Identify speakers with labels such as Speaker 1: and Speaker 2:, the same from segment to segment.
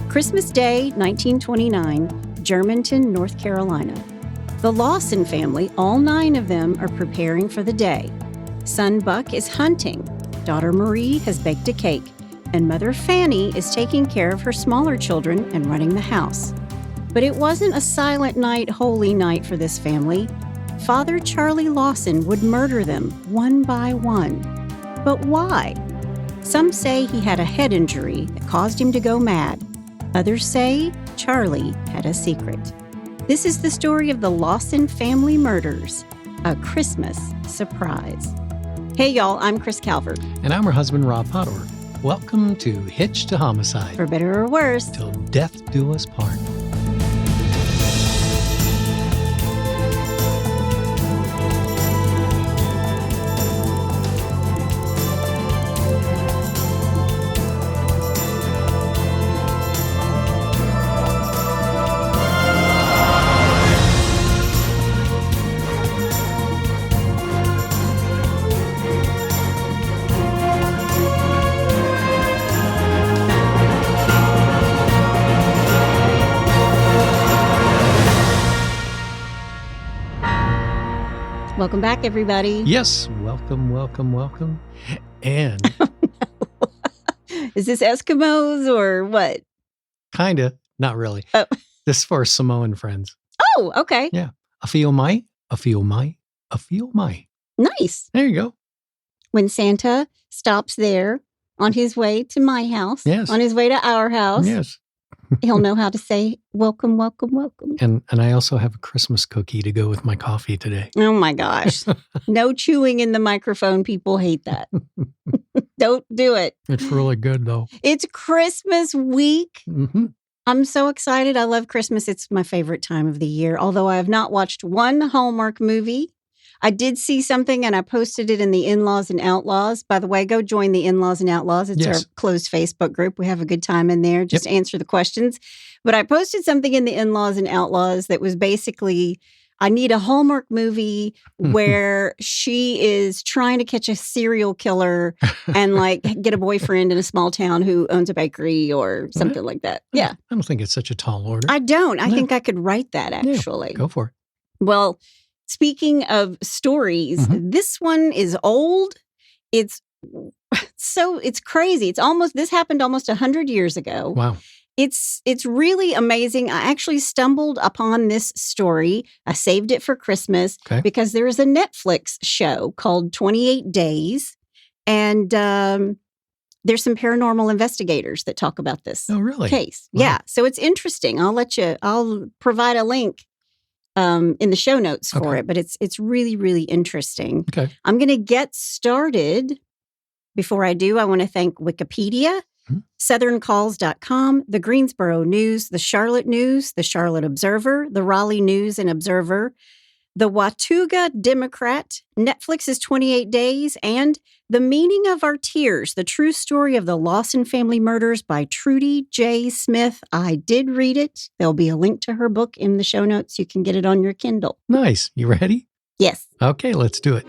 Speaker 1: Christmas Day, 1929, Germanton, North Carolina. The Lawson family, all 9 of them, are preparing for the day. Son Buck is hunting. Daughter Marie has baked a cake. And Mother Fannie is taking care of her smaller children and running the house. But it wasn't a silent night, holy night for this family. Father Charlie Lawson would murder them one by one. But why? Some say he had a head injury that caused him to go mad. Others say Charlie had a secret. This is the story of the Lawson family murders, a Christmas surprise. Hey, y'all, I'm Chris Calvert.
Speaker 2: And I'm her husband, Rob Potter. Welcome to Hitched to Homicide.
Speaker 1: For better or worse.
Speaker 2: Till death do us part.
Speaker 1: Welcome back, everybody.
Speaker 2: Yes, welcome. And
Speaker 1: is this Eskimos or what?
Speaker 2: Kinda, not really.
Speaker 1: Oh.
Speaker 2: This is for Samoan friends.
Speaker 1: Oh, okay.
Speaker 2: Yeah. A feel mai.
Speaker 1: Nice.
Speaker 2: There you go.
Speaker 1: When Santa stops there on his way to my house,
Speaker 2: yes,
Speaker 1: on his way to our house,
Speaker 2: yes,
Speaker 1: he'll know how to say, welcome.
Speaker 2: And I also have a Christmas cookie to go with my coffee today.
Speaker 1: Oh my gosh. No chewing in the microphone. People hate that. Don't do it.
Speaker 2: It's really good, though.
Speaker 1: It's Christmas week.
Speaker 2: Mm-hmm.
Speaker 1: I'm so excited. I love Christmas. It's my favorite time of the year. Although I have not watched one Hallmark movie. I did see something and I posted it in the In-Laws and Outlaws. By the way, go join the In-Laws and Outlaws. It's our closed Facebook group. We have a good time in there. Just answer the questions. But I posted something in the In-Laws and Outlaws that was basically, I need a Hallmark movie where she is trying to catch a serial killer and like get a boyfriend in a small town who owns a bakery or something like that. Yeah.
Speaker 2: I don't think it's such a tall order.
Speaker 1: I don't. I think I could write that actually.
Speaker 2: Yeah, go for it.
Speaker 1: Well, speaking of stories, this one is old. It's crazy. This happened almost 100 years ago.
Speaker 2: Wow.
Speaker 1: It's really amazing. I actually stumbled upon this story. I saved it for Christmas because there is a Netflix show called 28 Days. And there's some paranormal investigators that talk about this case.
Speaker 2: Wow.
Speaker 1: Yeah. So it's interesting. I'll provide a link in the show notes for it, but it's really, really interesting.
Speaker 2: Okay.
Speaker 1: I'm going to get started. Before I do, I want to thank Wikipedia, southerncalls.com, the Greensboro News, the Charlotte News, the Charlotte Observer, the Raleigh News and Observer, the Watauga Democrat, Netflix's 28 Days, and The Meaning of Our Tears, the true story of the Lawson family murders by Trudy J. Smith. I did read it. There'll be a link to her book in the show notes. You can get it on your Kindle.
Speaker 2: Nice. You ready?
Speaker 1: Yes.
Speaker 2: Okay, let's do it.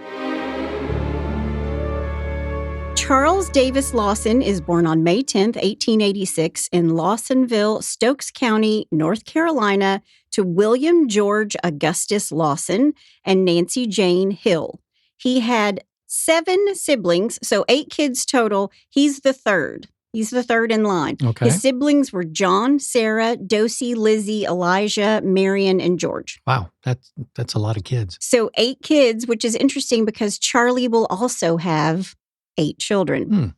Speaker 1: Charles Davis Lawson is born on May 10th, 1886 in Lawsonville, Stokes County, North Carolina, to William George Augustus Lawson and Nancy Jane Hill. He had 7 siblings, so 8 kids total. He's the third. He's the third in line.
Speaker 2: Okay.
Speaker 1: His siblings were John, Sarah, Dosey, Lizzie, Elijah, Marion, and George.
Speaker 2: Wow, that's a lot of kids.
Speaker 1: So 8 kids, which is interesting because Charlie will also have 8 children.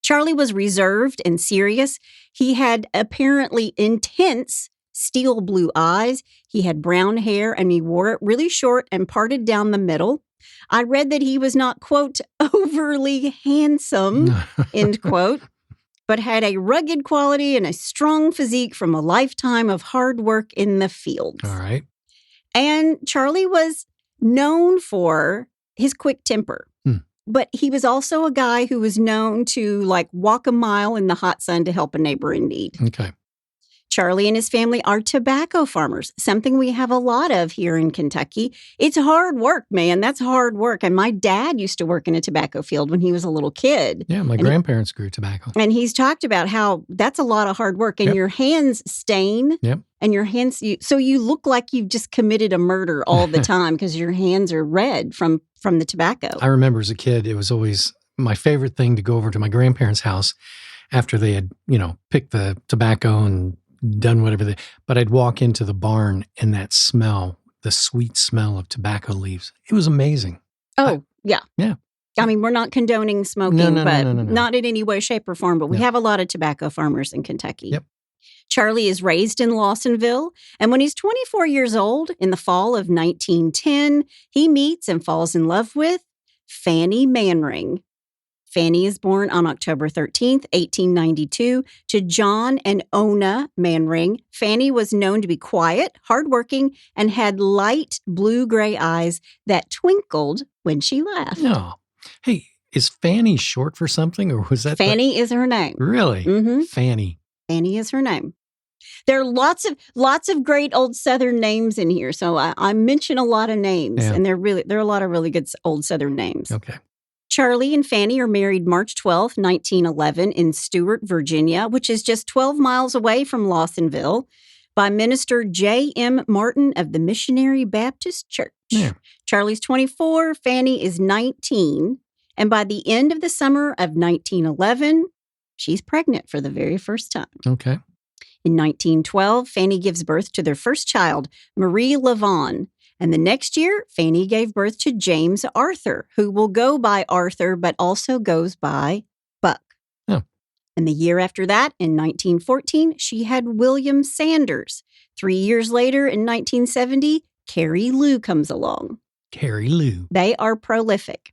Speaker 1: Charlie was reserved and serious. He had apparently intense steel blue eyes. He had brown hair and he wore it really short and parted down the middle. I read that he was not, quote, overly handsome, end quote, but had a rugged quality and a strong physique from a lifetime of hard work in the fields.
Speaker 2: All right.
Speaker 1: And Charlie was known for his quick temper. But he was also a guy who was known to like walk a mile in the hot sun to help a neighbor in need.
Speaker 2: Okay.
Speaker 1: Charlie and his family are tobacco farmers, something we have a lot of here in Kentucky. It's hard work, man. That's hard work. And my dad used to work in a tobacco field when he was a little kid.
Speaker 2: Yeah, my grandparents grew tobacco.
Speaker 1: And he's talked about how that's a lot of hard work. And your hands stain.
Speaker 2: Yep.
Speaker 1: And your hands, so you look like you've just committed a murder all the time because your hands are red from the tobacco.
Speaker 2: I remember as a kid, it was always my favorite thing to go over to my grandparents' house after they had, picked the tobacco and done whatever but I'd walk into the barn and that smell, the sweet smell of tobacco leaves. It was amazing.
Speaker 1: Oh, yeah.
Speaker 2: Yeah.
Speaker 1: I mean, we're not condoning smoking,
Speaker 2: No.
Speaker 1: not in any way, shape, or form, but we have a lot of tobacco farmers in Kentucky.
Speaker 2: Yep.
Speaker 1: Charlie is raised in Lawsonville, and when he's 24 years old, in the fall of 1910, he meets and falls in love with Fannie Manring. Fannie is born on October 13th, 1892, to John and Ona Manring. Fannie was known to be quiet, hardworking, and had light blue-gray eyes that twinkled when she laughed.
Speaker 2: No. Hey, is Fannie short for something, or was that
Speaker 1: Fannie is her name.
Speaker 2: Really?
Speaker 1: Mm-hmm.
Speaker 2: Fannie.
Speaker 1: Fannie is her name. There are lots of great old Southern names in here, so I mention a lot of names, and there are a lot of really good old Southern names.
Speaker 2: Okay.
Speaker 1: Charlie and Fannie are married March 12th, 1911 in Stewart, Virginia, which is just 12 miles away from Lawsonville, by Minister J.M. Martin of the Missionary Baptist Church.
Speaker 2: Yeah.
Speaker 1: Charlie's 24, Fannie is 19, and by the end of the summer of 1911, she's pregnant for the very first time.
Speaker 2: Okay.
Speaker 1: In 1912, Fannie gives birth to their first child, Marie LaVaughn. And the next year, Fannie gave birth to James Arthur, who will go by Arthur, but also goes by Buck.
Speaker 2: Oh.
Speaker 1: And the year after that, in 1914, she had William Sanders. 3 years later, in 1970, Carrie Lou comes along.
Speaker 2: Carrie Lou.
Speaker 1: They are prolific.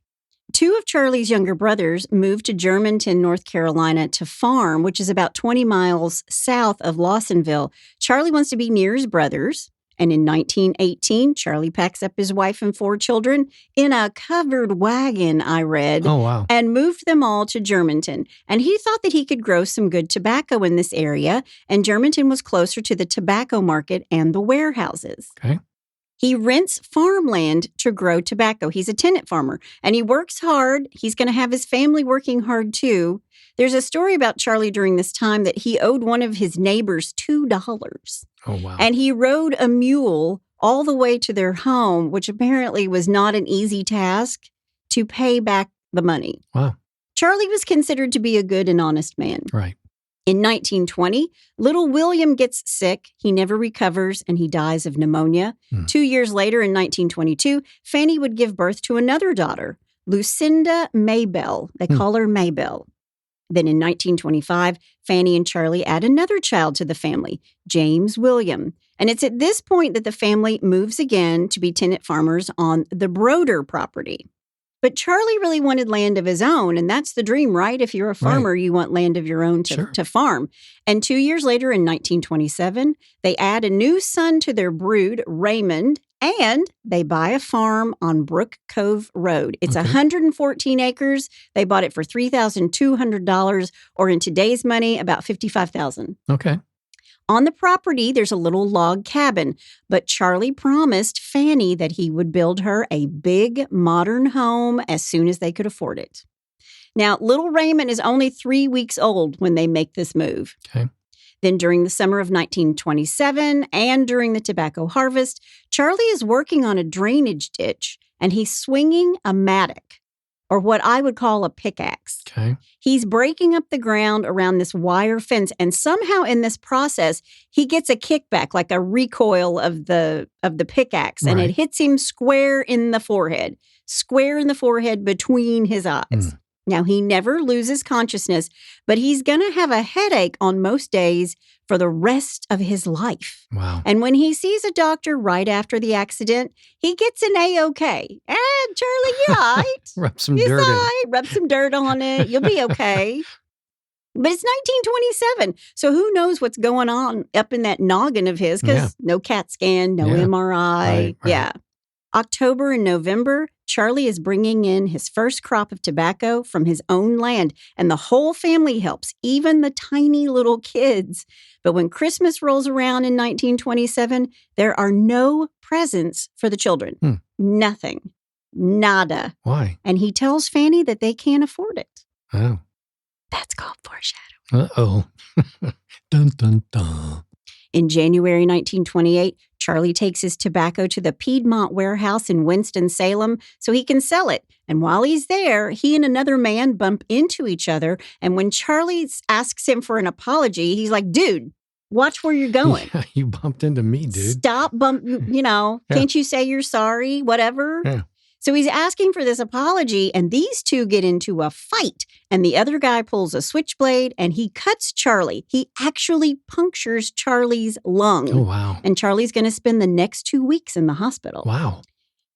Speaker 1: 2 of Charlie's younger brothers moved to Germanton, North Carolina to farm, which is about 20 miles south of Lawsonville. Charlie wants to be near his brothers. And in 1918, Charlie packs up his wife and 4 children in a covered wagon, I read.
Speaker 2: Oh, wow.
Speaker 1: And moved them all to Germanton. And he thought that he could grow some good tobacco in this area. And Germanton was closer to the tobacco market and the warehouses.
Speaker 2: Okay.
Speaker 1: He rents farmland to grow tobacco. He's a tenant farmer, and he works hard. He's going to have his family working hard, too. There's a story about Charlie during this time that he owed one of his neighbors $2.
Speaker 2: Oh, wow.
Speaker 1: And he rode a mule all the way to their home, which apparently was not an easy task, to pay back the money.
Speaker 2: Wow.
Speaker 1: Charlie was considered to be a good and honest man.
Speaker 2: Right.
Speaker 1: In 1920, little William gets sick. He never recovers, and he dies of pneumonia. 2 years later, in 1922, Fannie would give birth to another daughter, Lucinda Maybelle. They call her Maybelle. Then in 1925, Fannie and Charlie add another child to the family, James William. And it's at this point that the family moves again to be tenant farmers on the Broder property. But Charlie really wanted land of his own, and that's the dream, right? If you're a farmer, you want land of your own to farm. And 2 years later, in 1927, they add a new son to their brood, Raymond, and they buy a farm on Brook Cove Road. It's 114 acres. They bought it for $3,200, or in today's money, about $55,000.
Speaker 2: Okay.
Speaker 1: On the property, there's a little log cabin, but Charlie promised Fannie that he would build her a big, modern home as soon as they could afford it. Now, little Raymond is only 3 weeks old when they make this move.
Speaker 2: Okay.
Speaker 1: Then during the summer of 1927 and during the tobacco harvest, Charlie is working on a drainage ditch, and he's swinging a mattock, or what I would call a pickaxe.
Speaker 2: Okay.
Speaker 1: He's breaking up the ground around this wire fence, and somehow in this process, he gets a kickback, like a recoil of the pickaxe, and it hits him square in the forehead between his eyes. Now, he never loses consciousness, but he's going to have a headache on most days for the rest of his life.
Speaker 2: Wow.
Speaker 1: And when he sees a doctor right after the accident, he gets an A-OK. Charlie, you're all right.
Speaker 2: Rub some dirt in it.
Speaker 1: Rub some dirt on it. You'll be okay. But it's 1927, so who knows what's going on up in that noggin of his, because no CAT scan, no MRI.
Speaker 2: Right.
Speaker 1: Yeah. October and November, Charlie is bringing in his first crop of tobacco from his own land, and the whole family helps, even the tiny little kids. But when Christmas rolls around in 1927, there are no presents for the children. Nothing. Nada.
Speaker 2: Why?
Speaker 1: And he tells Fannie that they can't afford it.
Speaker 2: Oh.
Speaker 1: That's called foreshadowing.
Speaker 2: Uh-oh. Dun, dun, dun.
Speaker 1: In January 1928, Charlie takes his tobacco to the Piedmont warehouse in Winston-Salem so he can sell it. And while he's there, he and another man bump into each other. And when Charlie asks him for an apology, he's like, dude, watch where you're going.
Speaker 2: Yeah, you bumped into me, dude.
Speaker 1: Stop
Speaker 2: Yeah.
Speaker 1: Can't you say you're sorry? Whatever.
Speaker 2: Yeah.
Speaker 1: So he's asking for this apology, and these two get into a fight. And the other guy pulls a switchblade, and he cuts Charlie. He actually punctures Charlie's lung.
Speaker 2: Oh, wow.
Speaker 1: And Charlie's going to spend the next 2 weeks in the hospital.
Speaker 2: Wow.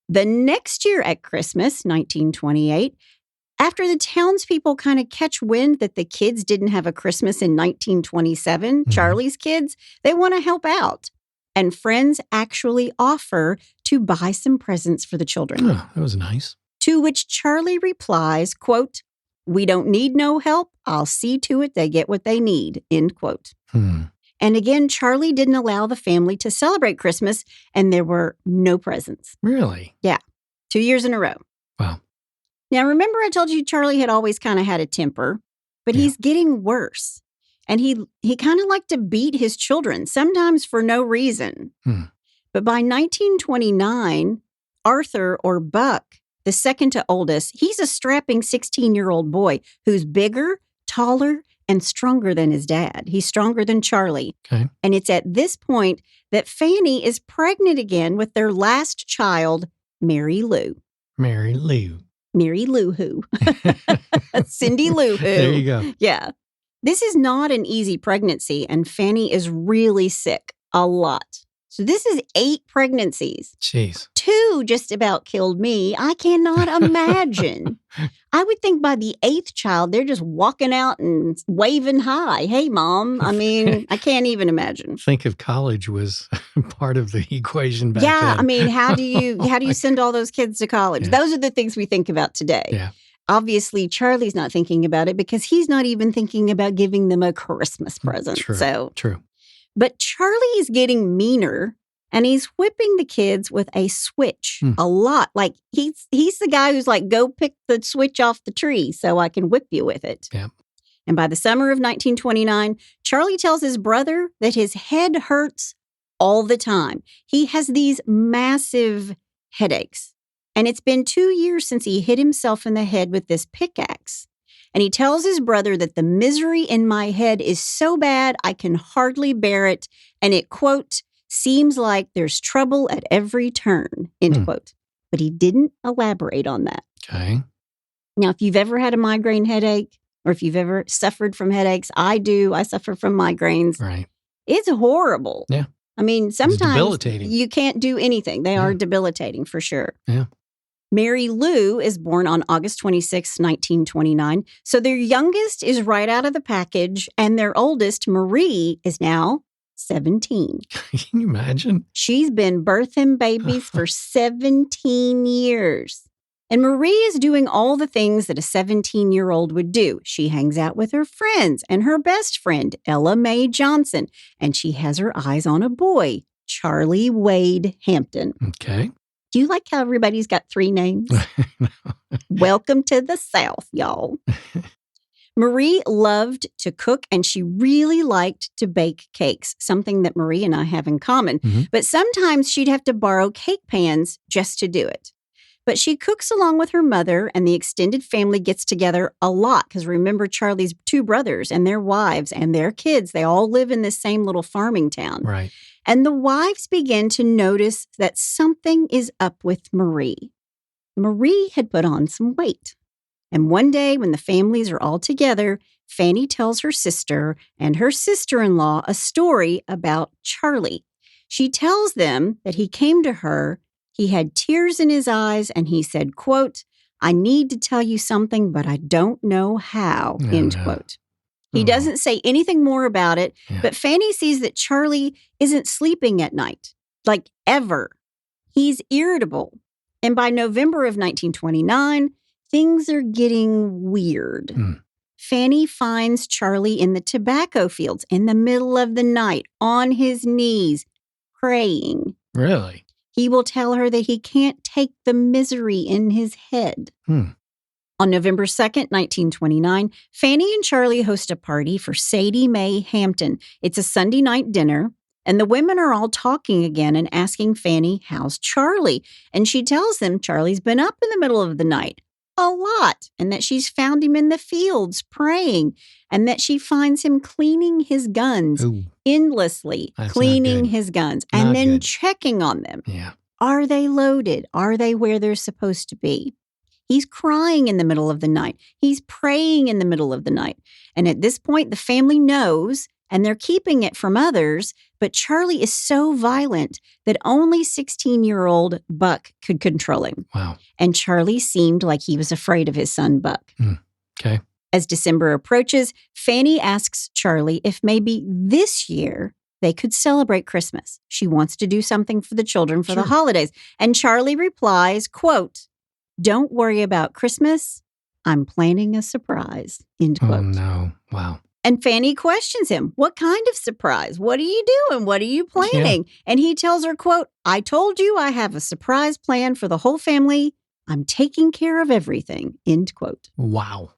Speaker 1: The next year at Christmas, 1928, after the townspeople kind of catch wind that the kids didn't have a Christmas in 1927, Charlie's kids, they want to help out. And friends actually offer to buy some presents for the children.
Speaker 2: Oh, that was nice.
Speaker 1: To which Charlie replies, quote, "We don't need no help. I'll see to it they get what they need," end quote. And again, Charlie didn't allow the family to celebrate Christmas, and there were no presents.
Speaker 2: Really?
Speaker 1: Yeah. 2 years in a row.
Speaker 2: Wow.
Speaker 1: Now, remember I told you Charlie had always kind of had a temper, but he's getting worse. And he kind of liked to beat his children, sometimes for no reason. But by 1929, Arthur, or Buck, the second to oldest, he's a strapping 16-year-old boy who's bigger, taller, and stronger than his dad. He's stronger than Charlie.
Speaker 2: Okay.
Speaker 1: And it's at this point that Fannie is pregnant again with their last child, Mary Lou.
Speaker 2: Mary Lou.
Speaker 1: Mary Lou Who. Cindy Lou Who.
Speaker 2: There you go.
Speaker 1: Yeah. This is not an easy pregnancy, and Fannie is really sick a lot. So this is 8 pregnancies.
Speaker 2: Jeez.
Speaker 1: 2 just about killed me. I cannot imagine. I would think by the 8th child, they're just walking out and waving hi. Hey, Mom. I mean, I can't even imagine.
Speaker 2: Think if college was part of the equation back then.
Speaker 1: Yeah, I mean, how do you send all those kids to college?
Speaker 2: Yeah.
Speaker 1: Those are the things we think about today.
Speaker 2: Yeah.
Speaker 1: Obviously, Charlie's not thinking about it because he's not even thinking about giving them a Christmas present.
Speaker 2: True. True.
Speaker 1: But Charlie is getting meaner, and he's whipping the kids with a switch a lot. Like he's the guy who's like, go pick the switch off the tree so I can whip you with it.
Speaker 2: Yeah.
Speaker 1: And by the summer of 1929, Charlie tells his brother that his head hurts all the time. He has these massive headaches. And it's been 2 years since he hit himself in the head with this pickaxe. And he tells his brother that the misery in my head is so bad I can hardly bear it. And it, quote, seems like there's trouble at every turn, end quote. But he didn't elaborate on that.
Speaker 2: Okay.
Speaker 1: Now, if you've ever had a migraine headache, or if you've ever suffered from headaches, I suffer from migraines.
Speaker 2: Right.
Speaker 1: It's horrible.
Speaker 2: Yeah.
Speaker 1: I mean, sometimes
Speaker 2: debilitating.
Speaker 1: You can't do anything. They are debilitating for sure.
Speaker 2: Yeah.
Speaker 1: Mary Lou is born on August 26, 1929. So their youngest is right out of the package, and their oldest, Marie, is now 17.
Speaker 2: Can you imagine?
Speaker 1: She's been birthing babies for 17 years. And Marie is doing all the things that a 17-year-old would do. She hangs out with her friends and her best friend, Ella Mae Johnson, and she has her eyes on a boy, Charlie Wade Hampton.
Speaker 2: Okay.
Speaker 1: Do you like how everybody's got 3 names? Welcome to the South, y'all. Marie loved to cook, and she really liked to bake cakes, something that Marie and I have in common. But sometimes she'd have to borrow cake pans just to do it. But she cooks along with her mother, and the extended family gets together a lot. Because remember, Charlie's 2 brothers and their wives and their kids, they all live in this same little farming town.
Speaker 2: Right.
Speaker 1: And the wives begin to notice that something is up with Marie. Marie had put on some weight. And one day when the families are all together, Fannie tells her sister and her sister-in-law a story about Charlie. She tells them that he came to her, he had tears in his eyes, and he said, quote, I need to tell you something, but I don't know how, end quote. He doesn't say anything more about it, but Fannie sees that Charlie isn't sleeping at night, like ever. He's irritable. And by November of 1929, things are getting weird. Fannie finds Charlie in the tobacco fields in the middle of the night, on his knees, praying.
Speaker 2: Really?
Speaker 1: He will tell her that he can't take the misery in his head. On November 2nd, 1929, Fannie and Charlie host a party for Sadie Mae Hampton. It's a Sunday night dinner, and the women are all talking again and asking Fannie, how's Charlie? And she tells them Charlie's been up in the middle of the night a lot, and that she's found him in the fields praying, and that she finds him cleaning his guns endlessly, cleaning his guns, and then checking on them.
Speaker 2: Yeah.
Speaker 1: Are they loaded? Are they where they're supposed to be? He's crying in the middle of the night. He's praying in the middle of the night. And at this point, the family knows, and they're keeping it from others, but Charlie is so violent that only 16-year-old Buck could control him.
Speaker 2: Wow.
Speaker 1: And Charlie seemed like he was afraid of his son, Buck.
Speaker 2: Okay.
Speaker 1: As December approaches, Fannie asks Charlie if maybe this year they could celebrate Christmas. She wants to do something for the children for the holidays. And Charlie replies, quote, "Don't worry about Christmas. I'm planning a surprise." End quote.
Speaker 2: Oh, no. Wow.
Speaker 1: And Fannie questions him, what kind of surprise? What are you doing? What are you planning? Yeah. And he tells her, quote, "I told you I have a surprise plan for the whole family. I'm taking care of everything." End quote.
Speaker 2: Wow.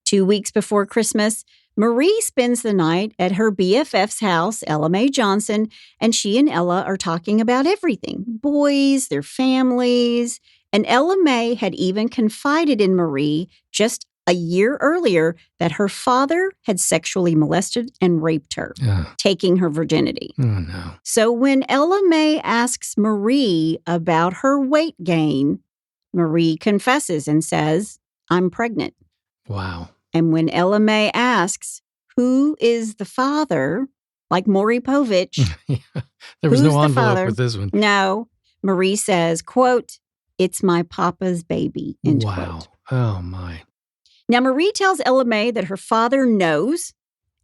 Speaker 1: 2 weeks before Christmas, Marie spends the night at her BFF's house, Ella Mae Johnson, and she and Ella are talking about everything. Boys, their families. And Ella Mae had even confided in Marie just a year earlier that her father had sexually molested and raped her, taking her virginity.
Speaker 2: Oh, no.
Speaker 1: So when Ella Mae asks Marie about her weight gain, Marie confesses and says, "I'm pregnant."
Speaker 2: Wow.
Speaker 1: And when Ella Mae asks, who is the father, like Maury Povich,
Speaker 2: there was no envelope with this one.
Speaker 1: No. Marie says, quote, "It's my papa's baby." End
Speaker 2: wow.
Speaker 1: Quote.
Speaker 2: Oh, my.
Speaker 1: Now, Marie tells Ella Mae that her father knows,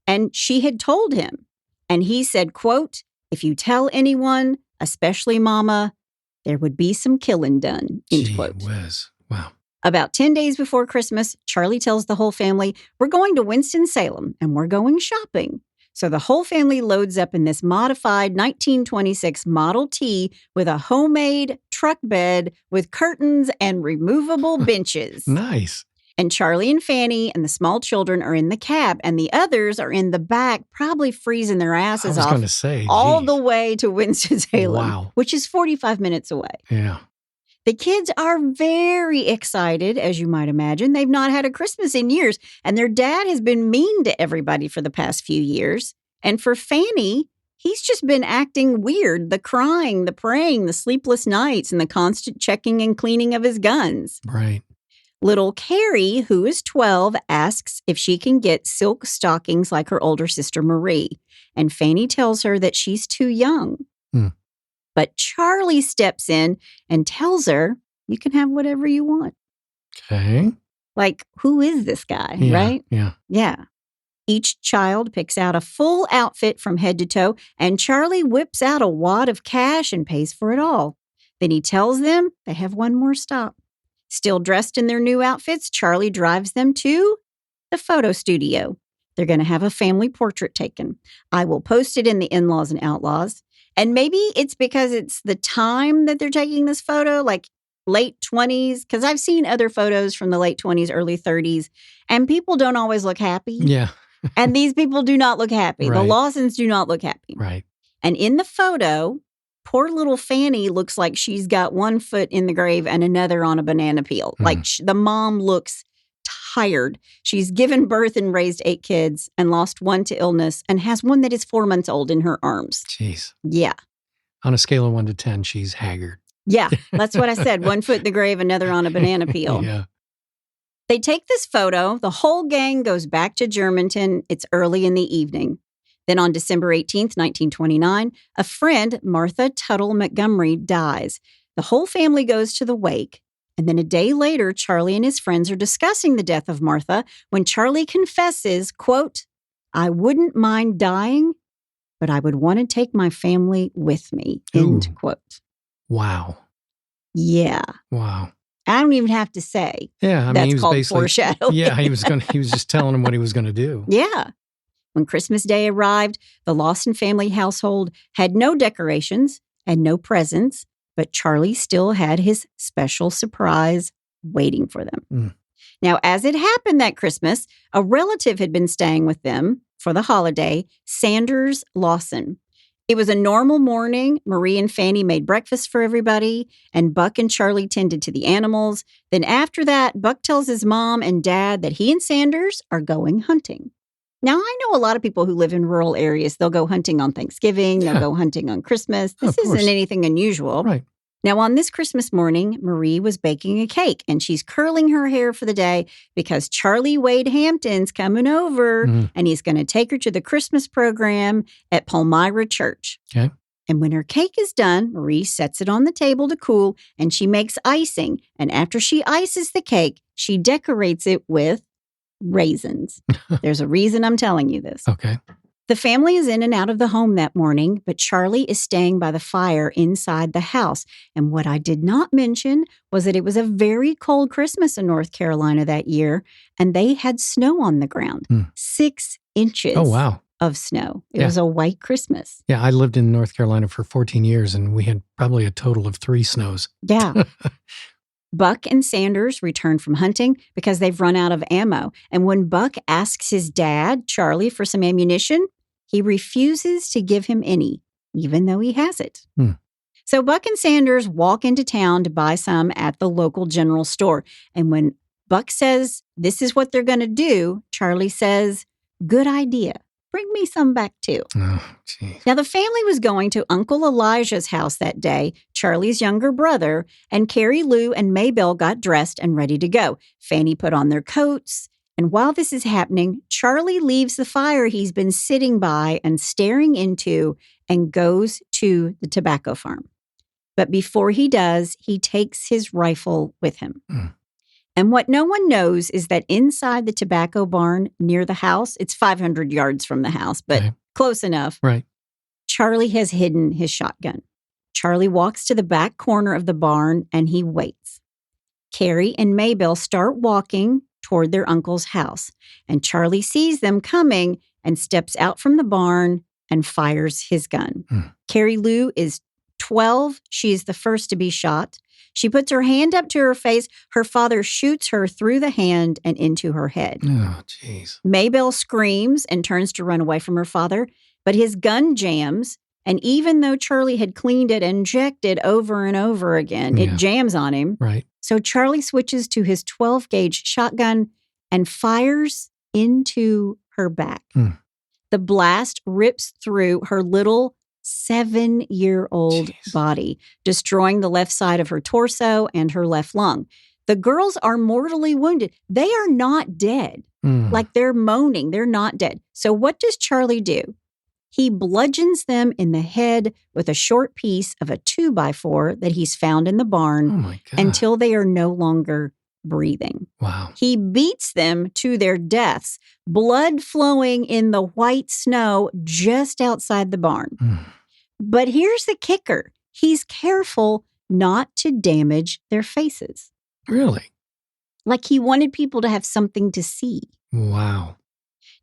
Speaker 1: and she had told him. And he said, quote, "If you tell anyone, especially Mama, there would be some killing done." End quote.
Speaker 2: Whiz. Wow.
Speaker 1: About 10 days before Christmas, Charlie tells the whole family, "We're going to Winston-Salem, and we're going shopping." So the whole family loads up in this modified 1926 Model T with a homemade truck bed with curtains and removable benches.
Speaker 2: Nice.
Speaker 1: And Charlie and Fannie and the small children are in the cab, and the others are in the back, probably freezing their asses off all the way to Winston-Salem, which is 45 minutes away.
Speaker 2: Yeah.
Speaker 1: The kids are very excited, as you might imagine. They've not had a Christmas in years, and their dad has been mean to everybody for the past few years. And for Fannie, he's just been acting weird, the crying, the praying, the sleepless nights, and the constant checking and cleaning of his guns.
Speaker 2: Right.
Speaker 1: Little Carrie, who is 12, asks if she can get silk stockings like her older sister Marie. And Fannie tells her that she's too young. But Charlie steps in and tells her, "You can have whatever you want."
Speaker 2: Okay.
Speaker 1: Like, who is this guy, right?
Speaker 2: Yeah.
Speaker 1: Yeah. Each child picks out a full outfit from head to toe, and Charlie whips out a wad of cash and pays for it all. Then he tells them they have one more stop. Still dressed in their new outfits, Charlie drives them to the photo studio. They're going to have a family portrait taken. I will post it in the In-Laws and Outlaws. And maybe it's because it's the time that they're taking this photo, like late 20s, because I've seen other photos from the late 20s, early 30s, and people don't always look happy.
Speaker 2: Yeah.
Speaker 1: And these people do not look happy.
Speaker 2: Right.
Speaker 1: The Lawsons do not look happy.
Speaker 2: Right.
Speaker 1: And in the photo, poor little Fannie looks like she's got one foot in the grave and another on a banana peel. Like the mom looks tired. She's given birth and raised 8 kids and lost one to illness and has one that is 4 months old in her arms.
Speaker 2: Jeez.
Speaker 1: Yeah.
Speaker 2: On a scale of 1 to 10, she's haggard.
Speaker 1: Yeah, that's what I said. One foot in the grave, another on a banana peel.
Speaker 2: Yeah.
Speaker 1: They take this photo. The whole gang goes back to Germanton. It's early in the evening. Then on December 18th, 1929, a friend, Martha Tuttle Montgomery, dies. The whole family goes to the wake. And then a day later, Charlie and his friends are discussing the death of Martha when Charlie confesses, quote, "I wouldn't mind dying, but I would want to take my family with me." End quote.
Speaker 2: Wow.
Speaker 1: Yeah.
Speaker 2: Wow.
Speaker 1: I don't even have to say.
Speaker 2: Yeah, I mean,
Speaker 1: That's
Speaker 2: he was
Speaker 1: called
Speaker 2: basically
Speaker 1: foreshadowing.
Speaker 2: Yeah, he was just telling him what he was going to do.
Speaker 1: Yeah. When Christmas Day arrived, the Lawson family household had no decorations and no presents, but Charlie still had his special surprise waiting for them.
Speaker 2: Mm.
Speaker 1: Now, as it happened that Christmas, a relative had been staying with them for the holiday, Sanders Lawson. It was a normal morning. Marie and Fannie made breakfast for everybody, and Buck and Charlie tended to the animals. Then after that, Buck tells his mom and dad that he and Sanders are going hunting. Now, I know a lot of people who live in rural areas. They'll go hunting on Thanksgiving. They'll go hunting on Christmas. This isn't anything unusual.
Speaker 2: Right.
Speaker 1: Now, on this Christmas morning, Marie was baking a cake, and she's curling her hair for the day because Charlie Wade Hampton's coming over, and he's going to take her to the Christmas program at Palmyra Church.
Speaker 2: Okay.
Speaker 1: And when her cake is done, Marie sets it on the table to cool, and she makes icing. And after she ices the cake, she decorates it with raisins. There's a reason I'm telling you this.
Speaker 2: Okay.
Speaker 1: The family is in and out of the home that morning, but Charlie is staying by the fire inside the house. And what I did not mention was that it was a very cold Christmas in North Carolina that year, and they had snow on the ground. 6 inches of snow. It was a white Christmas.
Speaker 2: Yeah, I lived in North Carolina for 14 years, and we had probably a total of 3 snows.
Speaker 1: Yeah. Buck and Sanders return from hunting because they've run out of ammo. And when Buck asks his dad, Charlie, for some ammunition, he refuses to give him any, even though he has it. So Buck and Sanders walk into town to buy some at the local general store. And when Buck says this is what they're going to do, Charlie says, "Good idea. Bring me some back too."
Speaker 2: Oh, geez.
Speaker 1: Now, the family was going to Uncle Elijah's house that day, Charlie's younger brother, and Carrie Lou and Maybelle got dressed and ready to go. Fannie put on their coats. And while this is happening, Charlie leaves the fire he's been sitting by and staring into and goes to the tobacco farm. But before he does, he takes his rifle with him. And what no one knows is that inside the tobacco barn near the house, it's 500 yards from the house, but close enough.
Speaker 2: Right.
Speaker 1: Charlie has hidden his shotgun. Charlie walks to the back corner of the barn and he waits. Carrie and Maybelle start walking toward their uncle's house, and Charlie sees them coming and steps out from the barn and fires his gun. Carrie Lou is 12. She is the first to be shot. She puts her hand up to her face. Her father shoots her through the hand and into her head.
Speaker 2: Oh, jeez.
Speaker 1: Maybelle screams and turns to run away from her father, but his gun jams. And even though Charlie had cleaned it and checked it over and over again, it jams on him.
Speaker 2: Right.
Speaker 1: So Charlie switches to his 12-gauge shotgun and fires into her back. The blast rips through her little 7-year-old body, destroying the left side of her torso and her left lung. The girls are mortally wounded. They are not dead. Like they're moaning. They're not dead. So what does Charlie do? He bludgeons them in the head with a short piece of a 2x4 that he's found in the barn until they are no longer breathing.
Speaker 2: Wow.
Speaker 1: He beats them to their deaths, blood flowing in the white snow just outside the barn. But here's the kicker. He's careful not to damage their faces.
Speaker 2: Really?
Speaker 1: Like he wanted people to have something to see.
Speaker 2: Wow.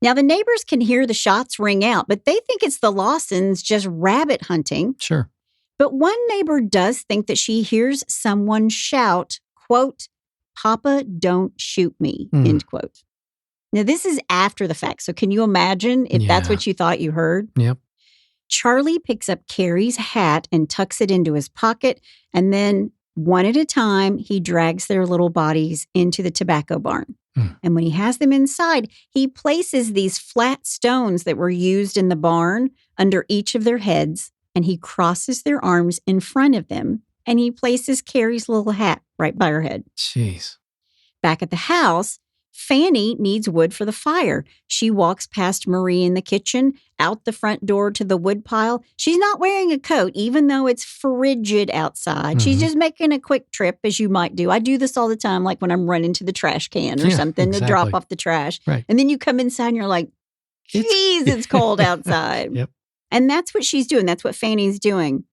Speaker 1: Now, the neighbors can hear the shots ring out, but they think it's the Lawsons just rabbit hunting.
Speaker 2: Sure.
Speaker 1: But one neighbor does think that she hears someone shout, quote, "Papa, don't shoot me," end quote. Now, this is after the fact. So can you imagine if that's what you thought you heard?
Speaker 2: Yep.
Speaker 1: Charlie picks up Carrie's hat and tucks it into his pocket. And then one at a time, he drags their little bodies into the tobacco barn. And when he has them inside, he places these flat stones that were used in the barn under each of their heads, and he crosses their arms in front of them, and he places Carrie's little hat right by her head.
Speaker 2: Jeez.
Speaker 1: Back at the house, Fannie needs wood for the fire. She walks past Marie in the kitchen, out the front door to the wood pile. She's not wearing a coat, even though it's frigid outside. She's just making a quick trip, as you might do. I do this all the time, like when I'm running to the trash can or something to drop off the trash.
Speaker 2: Right.
Speaker 1: And then you come inside and you're like, geez, it's cold outside.
Speaker 2: Yep.
Speaker 1: And that's what she's doing. That's what Fannie's doing.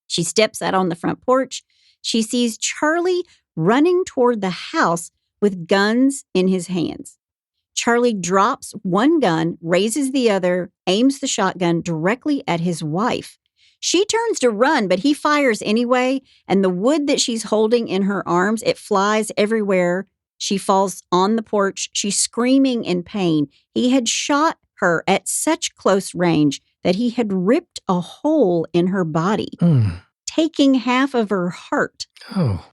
Speaker 1: She steps out on the front porch. she sees Charlie running toward the house with guns in his hands. Charlie drops one gun, raises the other, aims the shotgun directly at his wife. She turns to run, but he fires anyway, and the wood that she's holding in her arms, it flies everywhere. She falls on the porch. She's screaming in pain. He had shot her at such close range that he had ripped a hole in her body, taking half of her heart.
Speaker 2: Oh.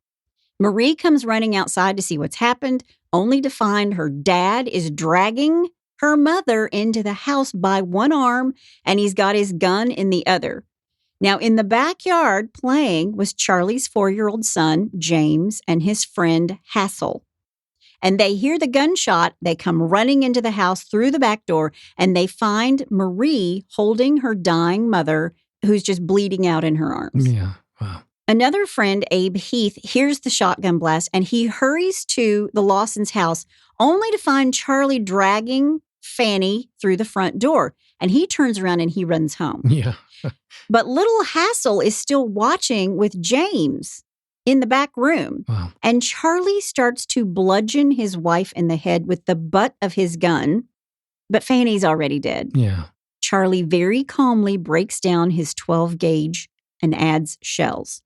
Speaker 1: Marie comes running outside to see what's happened, only to find her dad is dragging her mother into the house by one arm, and he's got his gun in the other. Now, in the backyard playing was Charlie's 4-year-old son, James, and his friend, Hassel. And they hear the gunshot. They come running into the house through the back door, and they find Marie holding her dying mother, who's just bleeding out in her arms.
Speaker 2: Yeah, wow.
Speaker 1: Another friend, Abe Heath, hears the shotgun blast, and he hurries to the Lawson's house, only to find Charlie dragging Fannie through the front door. And he turns around and he runs home.
Speaker 2: Yeah.
Speaker 1: But little Hassel is still watching with James in the back room.
Speaker 2: Wow.
Speaker 1: And Charlie starts to bludgeon his wife in the head with the butt of his gun. But Fannie's already dead.
Speaker 2: Yeah.
Speaker 1: Charlie very calmly breaks down his 12 gauge and adds shells.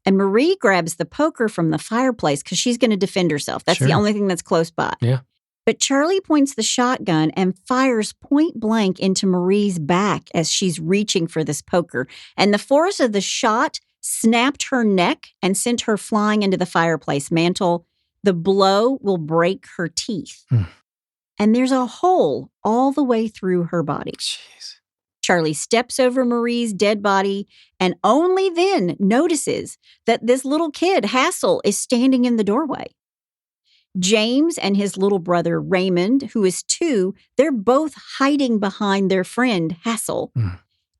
Speaker 1: And Marie grabs the poker from the fireplace because she's going to defend herself. That's the only thing that's close by.
Speaker 2: Yeah.
Speaker 1: But Charlie points the shotgun and fires point blank into Marie's back as she's reaching for this poker. And the force of the shot snapped her neck and sent her flying into the fireplace mantle. The blow will break her teeth. And there's a hole all the way through her body.
Speaker 2: Jeez.
Speaker 1: Charlie steps over Marie's dead body and only then notices that this little kid, Hassel, is standing in the doorway. James and his little brother, Raymond, who is 2, they're both hiding behind their friend, Hassel.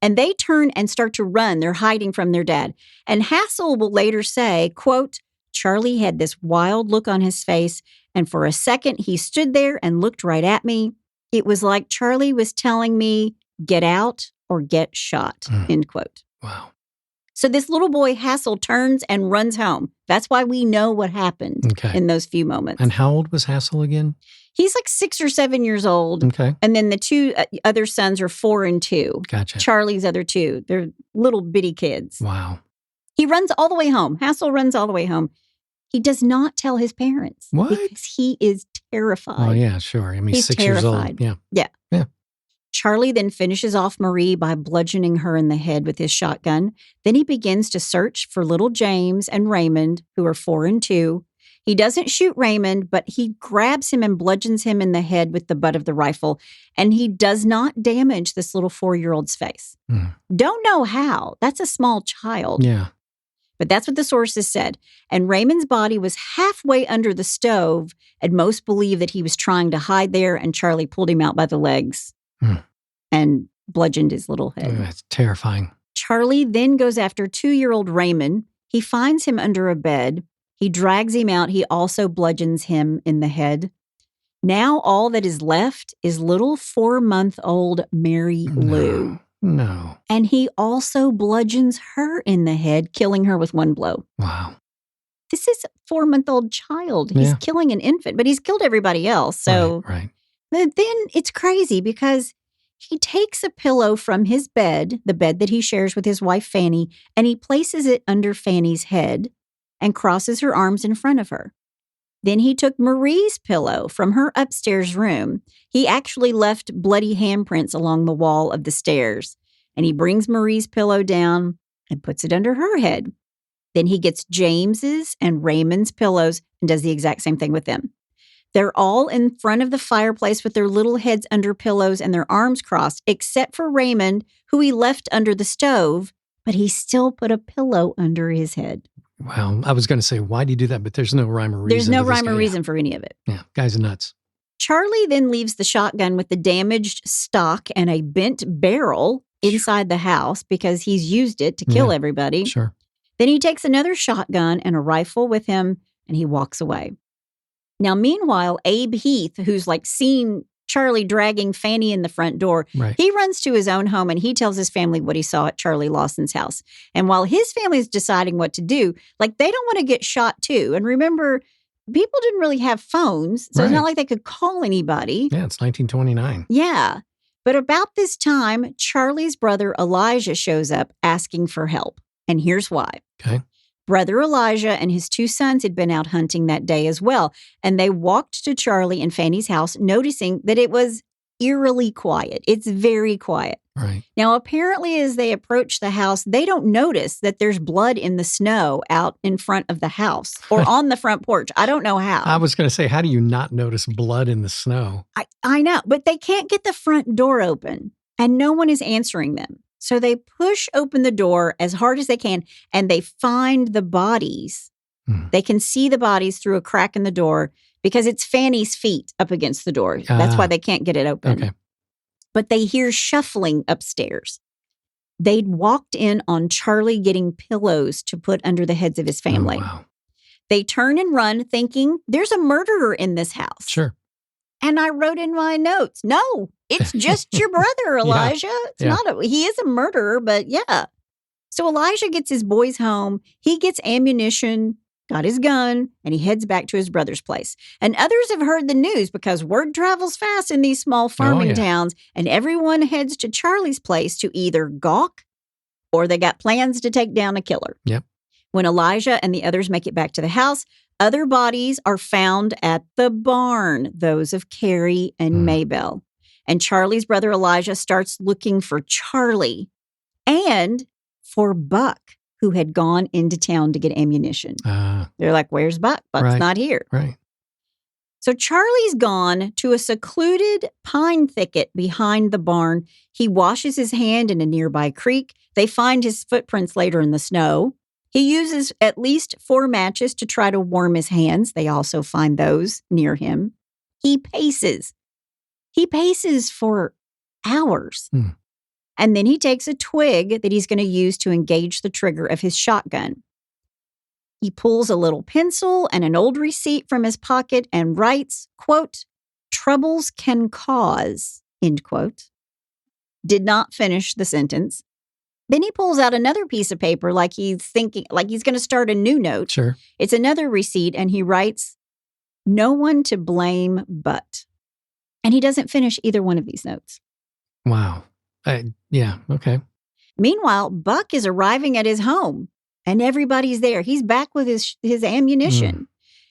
Speaker 1: And they turn and start to run. They're hiding from their dad. And Hassel will later say, quote, Charlie had this wild look on his face, and for a second he stood there and looked right at me. It was like Charlie was telling me, get out or get shot, end quote.
Speaker 2: Wow.
Speaker 1: So this little boy, Hassel, turns and runs home. That's why we know what happened in those few moments.
Speaker 2: And how old was Hassel again?
Speaker 1: He's like 6 or 7 years old.
Speaker 2: Okay.
Speaker 1: And then the 2 other sons are 4 and 2.
Speaker 2: Gotcha.
Speaker 1: Charlie's other 2. They're little bitty kids.
Speaker 2: Wow.
Speaker 1: He runs all the way home. Hassel runs all the way home. He does not tell his parents.
Speaker 2: What?
Speaker 1: Because he is terrified.
Speaker 2: Oh, yeah, sure. I mean,
Speaker 1: he's
Speaker 2: 6
Speaker 1: terrified.
Speaker 2: years old. Yeah.
Speaker 1: Charlie then finishes off Marie by bludgeoning her in the head with his shotgun. Then he begins to search for little James and Raymond, who are 4 and 2. He doesn't shoot Raymond, but he grabs him and bludgeons him in the head with the butt of the rifle. And he does not damage this little 4-year-old's face. Don't know how. That's a small child.
Speaker 2: Yeah.
Speaker 1: But that's what the sources said. And Raymond's body was halfway under the stove, and most believe that he was trying to hide there, and Charlie pulled him out by the legs and bludgeoned his little head.
Speaker 2: That's terrifying.
Speaker 1: Charlie then goes after 2-year-old Raymond. He finds him under a bed. He drags him out. He also bludgeons him in the head. Now all that is left is little 4-month-old Mary Lou.
Speaker 2: No.
Speaker 1: And he also bludgeons her in the head, killing her with one blow.
Speaker 2: Wow.
Speaker 1: This is a 4-month-old child. He's killing an infant, but he's killed everybody else. So
Speaker 2: right.
Speaker 1: But then it's crazy because he takes a pillow from his bed, the bed that he shares with his wife, Fannie, and he places it under Fannie's head and crosses her arms in front of her. Then he took Marie's pillow from her upstairs room. He actually left bloody handprints along the wall of the stairs. And he brings Marie's pillow down and puts it under her head. Then he gets James's and Raymond's pillows and does the exact same thing with them. They're all in front of the fireplace with their little heads under pillows and their arms crossed, except for Raymond, who he left under the stove, but he still put a pillow under his head.
Speaker 2: Wow. I was going to say, why do you do that? But there's no rhyme or reason.
Speaker 1: There's no rhyme or reason for any of it.
Speaker 2: Yeah. Guy's nuts.
Speaker 1: Charlie then leaves the shotgun with the damaged stock and a bent barrel inside the house because he's used it to kill everybody.
Speaker 2: Sure.
Speaker 1: Then he takes another shotgun and a rifle with him and he walks away. Now, meanwhile, Abe Heath, who's like seen Charlie dragging Fannie in the front door.
Speaker 2: Right.
Speaker 1: He runs to his own home and he tells his family what he saw at Charlie Lawson's house. And while his family is deciding what to do, like they don't want to get shot too. And remember, people didn't really have phones, so it's not like they could call anybody.
Speaker 2: Yeah, it's 1929.
Speaker 1: Yeah. But about this time, Charlie's brother Elijah shows up asking for help. And here's why.
Speaker 2: Okay.
Speaker 1: Brother Elijah and his 2 sons had been out hunting that day as well. And they walked to Charlie and Fannie's house, noticing that it was eerily quiet. It's very quiet.
Speaker 2: Right.
Speaker 1: Now, apparently, as they approach the house, they don't notice that there's blood in the snow out in front of the house or on the front porch. I don't know how.
Speaker 2: I was going to say, how do you not notice blood in the snow?
Speaker 1: I know, but they can't get the front door open and no one is answering them. So they push open the door as hard as they can and they find the bodies. They can see the bodies through a crack in the door because it's Fannie's feet up against the door. That's why they can't get it open.
Speaker 2: Okay.
Speaker 1: But they hear shuffling upstairs. They'd walked in on Charlie getting pillows to put under the heads of his family.
Speaker 2: Oh, wow.
Speaker 1: They turn and run thinking there's a murderer in this house.
Speaker 2: Sure.
Speaker 1: And I wrote in my notes, no, it's just your brother, Elijah. He is a murderer, but yeah. So Elijah gets his boys home. He gets ammunition, got his gun, and he heads back to his brother's place. And others have heard the news because word travels fast in these small farming towns, and everyone heads to Charlie's place to either gawk or they got plans to take down a killer.
Speaker 2: Yep.
Speaker 1: When Elijah and the others make it back to the house, other bodies are found at the barn, those of Carrie and Maybelle. And Charlie's brother Elijah starts looking for Charlie and for Buck, who had gone into town to get ammunition. They're like, where's Buck? Buck's not here.
Speaker 2: Right.
Speaker 1: So Charlie's gone to a secluded pine thicket behind the barn. He washes his hand in a nearby creek. They find his footprints later in the snow. He uses at least 4 matches to try to warm his hands. They also find those near him. He paces. He paces for hours. And then he takes a twig that he's going to use to engage the trigger of his shotgun. He pulls a little pencil and an old receipt from his pocket and writes, quote, "Troubles can cause," end quote. Did not finish the sentence. Then he pulls out another piece of paper like he's thinking, like he's going to start a new note.
Speaker 2: Sure.
Speaker 1: It's another receipt, and he writes, "No one to blame but." And he doesn't finish either one of these notes.
Speaker 2: Wow. Yeah. Okay.
Speaker 1: Meanwhile, Buck is arriving at his home, and everybody's there. He's back with his ammunition.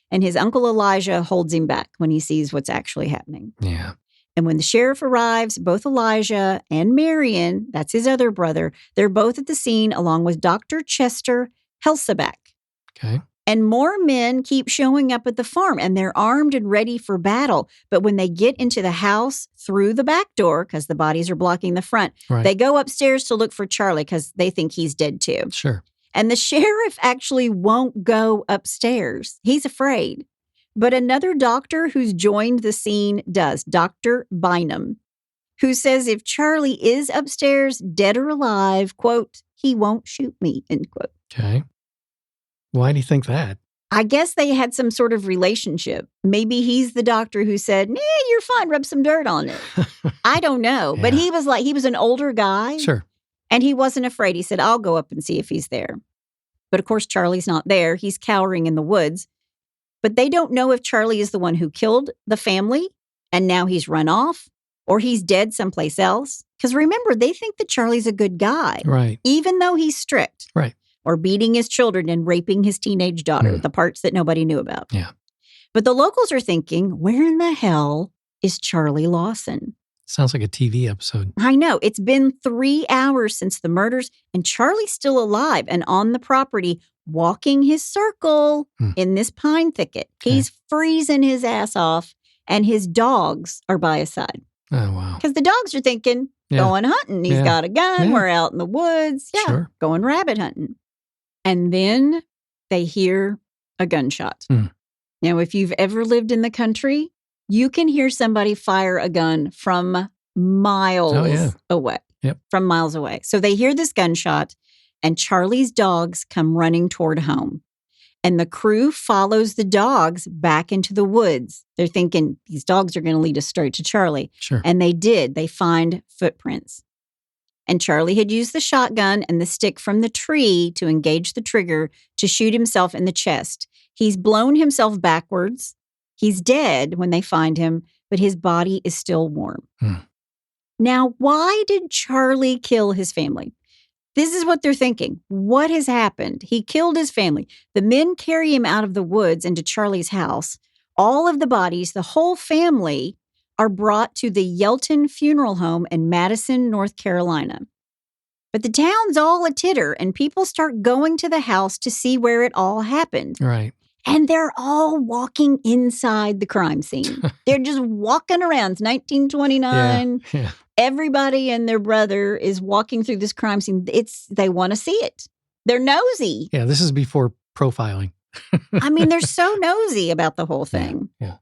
Speaker 1: And his uncle Elijah holds him back when he sees what's actually happening.
Speaker 2: Yeah.
Speaker 1: And when the sheriff arrives, both Elijah and Marion, that's his other brother, they're both at the scene along with Dr. Chester Helsebach.
Speaker 2: Okay.
Speaker 1: And more men keep showing up at the farm, and they're armed and ready for battle. But when they get into the house through the back door, because the bodies are blocking the front, they go upstairs to look for Charlie because they think he's dead too.
Speaker 2: Sure.
Speaker 1: And the sheriff actually won't go upstairs. He's afraid. But another doctor who's joined the scene does, Dr. Bynum, who says if Charlie is upstairs, dead or alive, quote, "he won't shoot me," end quote.
Speaker 2: Okay. Why do you think that?
Speaker 1: I guess they had some sort of relationship. Maybe he's the doctor who said, "Nah, you're fine, rub some dirt on it." I don't know. But he was an older guy.
Speaker 2: Sure.
Speaker 1: And he wasn't afraid. He said, "I'll go up and see if he's there." But of course, Charlie's not there. He's cowering in the woods. But they don't know if Charlie is the one who killed the family and now he's run off or he's dead someplace else. Because remember, they think that Charlie's a good guy.
Speaker 2: Right.
Speaker 1: Even though he's strict.
Speaker 2: Right.
Speaker 1: Or beating his children and raping his teenage daughter, the parts that nobody knew about.
Speaker 2: Yeah.
Speaker 1: But the locals are thinking, where in the hell is Charlie Lawson?
Speaker 2: Sounds like a TV episode.
Speaker 1: I know. It's been 3 hours since the murders, and Charlie's still alive and on the property, walking his circle in this pine thicket. Okay. He's freezing his ass off, and his dogs are by his side.
Speaker 2: Oh, wow.
Speaker 1: Because the dogs are thinking, going hunting. He's got a gun. We're out in the woods. Yeah,
Speaker 2: sure.
Speaker 1: Going rabbit hunting. And then they hear a gunshot. Now, if you've ever lived in the country, you can hear somebody fire a gun from miles away.
Speaker 2: Yep.
Speaker 1: From miles away. So they hear this gunshot, and Charlie's dogs come running toward home. And the crew follows the dogs back into the woods. They're thinking these dogs are going to lead us straight to Charlie.
Speaker 2: Sure.
Speaker 1: And they did. They find footprints. And Charlie had used the shotgun and the stick from the tree to engage the trigger to shoot himself in the chest. He's blown himself backwards. He's dead when they find him, but his body is still warm. Now, why did Charlie kill his family? This is what they're thinking. What has happened? He killed his family. The men carry him out of the woods into Charlie's house. All of the bodies, the whole family, are brought to the Yelton Funeral Home in Madison, North Carolina. But the town's all a titter, and people start going to the house to see where it all happened.
Speaker 2: Right.
Speaker 1: And they're all walking inside the crime scene. They're just walking around. It's 1929.
Speaker 2: Yeah.
Speaker 1: Everybody and their brother is walking through this crime scene. They want to see it. They're nosy.
Speaker 2: Yeah, this is before profiling.
Speaker 1: I mean, they're so nosy about the whole thing.
Speaker 2: Yeah.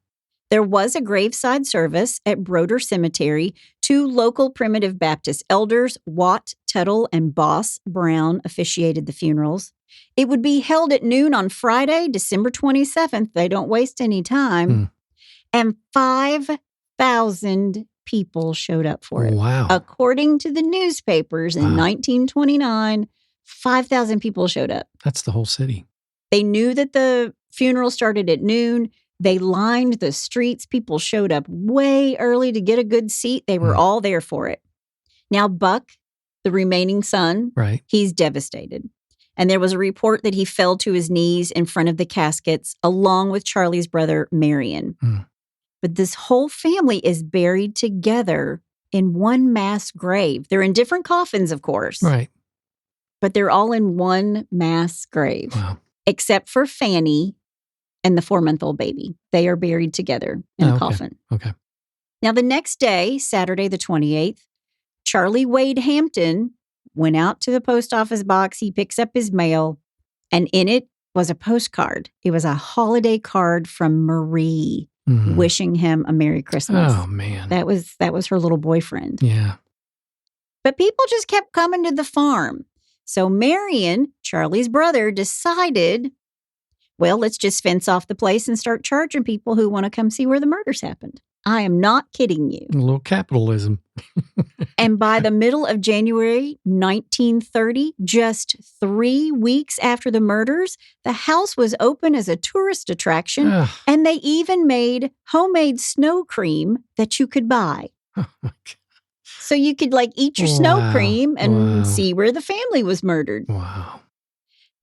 Speaker 1: There was a graveside service at Broder Cemetery. 2 local Primitive Baptist elders, Watt Tuttle and Boss Brown, officiated the funerals. It would be held at noon on Friday, December 27th. They don't waste any time. And 5,000 people showed up for it.
Speaker 2: Wow.
Speaker 1: According to the newspapers in 1929, 5,000 people showed up.
Speaker 2: That's the whole city.
Speaker 1: They knew that the funeral started at noon. They lined the streets. People showed up way early to get a good seat. They were all there for it. Now, Buck, the remaining son,
Speaker 2: right,
Speaker 1: he's devastated. And there was a report that he fell to his knees in front of the caskets, along with Charlie's brother, Marion. But this whole family is buried together in one mass grave. They're in different coffins, of course.
Speaker 2: Right.
Speaker 1: But they're all in one mass grave.
Speaker 2: Wow.
Speaker 1: Except for Fannie and the 4-month-old baby. They are buried together in a coffin.
Speaker 2: Okay.
Speaker 1: Now, the next day, Saturday the 28th, Charlie Wade Hampton went out to the post office box. He picks up his mail, and in it was a postcard. It was a holiday card from Marie wishing him a Merry Christmas.
Speaker 2: Oh, man.
Speaker 1: That was her little boyfriend.
Speaker 2: Yeah.
Speaker 1: But people just kept coming to the farm. So Marion, Charlie's brother, decided, well, let's just fence off the place and start charging people who want to come see where the murders happened. I am not kidding you.
Speaker 2: A little capitalism.
Speaker 1: And by the middle of January 1930, just 3 weeks after the murders, the house was open as a tourist attraction, and they even made homemade snow cream that you could buy.
Speaker 2: Oh, my God.
Speaker 1: So you could eat your snow cream and see where the family was murdered.
Speaker 2: Wow.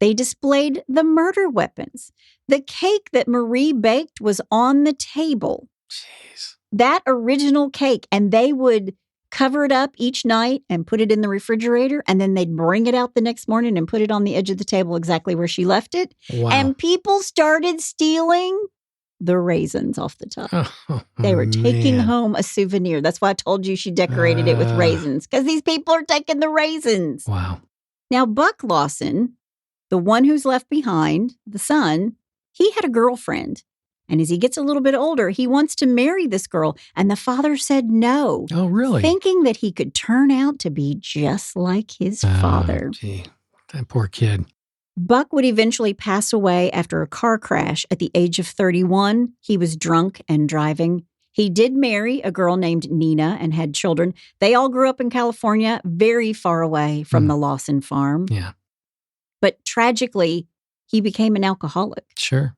Speaker 1: They displayed the murder weapons. The cake that Marie baked was on the table.
Speaker 2: Jeez.
Speaker 1: That original cake. And they would cover it up each night and put it in the refrigerator. And then they'd bring it out the next morning and put it on the edge of the table exactly where she left it.
Speaker 2: Wow.
Speaker 1: And people started stealing the raisins off the top. They were taking home a souvenir. That's why I told you she decorated it with raisins, because these people are taking the raisins.
Speaker 2: Wow.
Speaker 1: Now, Buck Lawson, the one who's left behind, the son, he had a girlfriend. And as he gets a little bit older, he wants to marry this girl. And the father said no.
Speaker 2: Oh, really?
Speaker 1: Thinking that he could turn out to be just like his father.
Speaker 2: Gee, that poor kid.
Speaker 1: Buck would eventually pass away after a car crash at the age of 31. He was drunk and driving. He did marry a girl named Nina and had children. They all grew up in California, very far away from the Lawson farm.
Speaker 2: Yeah.
Speaker 1: But tragically, he became an alcoholic.
Speaker 2: Sure.